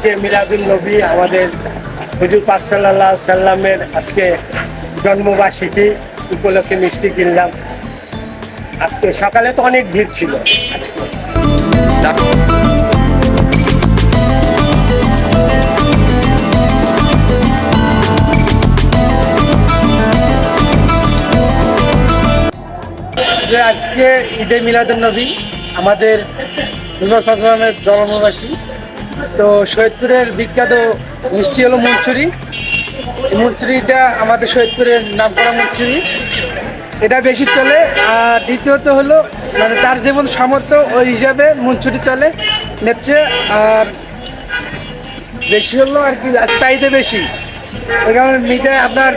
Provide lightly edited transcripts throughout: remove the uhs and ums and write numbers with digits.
ঈদে মিলাদুন নবী আমাদের হুজুর পাক সাল্লাল্লাহু আলাইহি সাল্লামের আজকে জন্মবার্ষিকী উপলক্ষে মিষ্টি কিনলাম। আজকে সকালে তো অনেক ভিড় ছিল। আজকে ঈদে মিলাদুন নবী আমাদের হুজুর সাল্লামের জন্মবার্ষিকী। তো সৈয়দপুরের বিখ্যাত মিষ্টি হলো মুনচুরি। মুনচুরিটা আমাদের সৈয়দপুরের নাম করা মুনচুরি, এটা বেশি চলে। আর দ্বিতীয়ত হলো মানে তার যেমন সামর্থ্য ওই হিসাবে মুনচুরি চলে নেচ্ছে। আর বেশি হলো আর কি চাহিদা বেশি, ওই কারণে মিটায় আপনার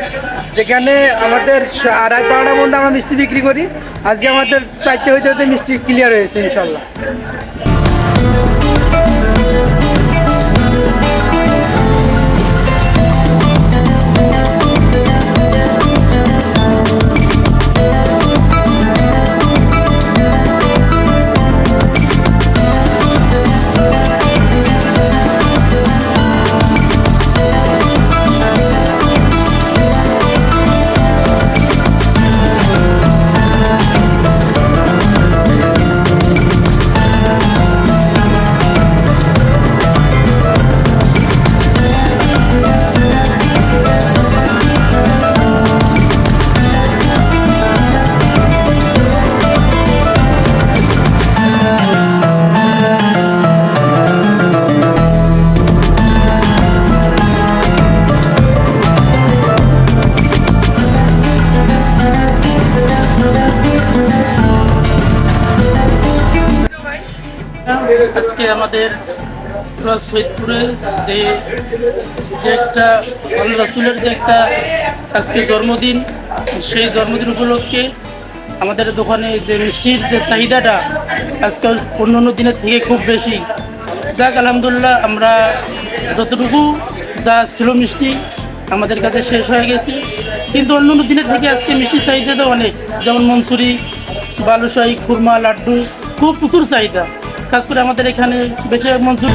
যেখানে আমাদের 2:30-12টার মধ্যে আমরা মিষ্টি বিক্রি করি, আজকে আমাদের 4টে হইতে হইতে মিষ্টি ক্লিয়ার হয়েছে ইনশাল্লাহ। আজকে আমাদের সৈয়দপুরে যে একটা আল্লাহ রাসূলের যে একটা আজকে জন্মদিন, সেই জন্মদিন উপলক্ষে আমাদের দোকানে যে মিষ্টির যে চাহিদাটা আজকে অন্য দিনের থেকে খুব বেশি। যাক আলহামদুলিল্লাহ, আমরা যতটুকু যা ছিল মিষ্টি আমাদের কাছে শেষ হয়ে গেছে, কিন্তু অন্য দিনের থেকে আজকে মিষ্টির চাহিদাটা অনেক। যেমন মনসুরি, বালুশাহী, খুরমা, লাড্ডু খুব প্রচুর চাহিদা। খাস করে আমাদের এখানে বেশিরভাগ মনসুরি।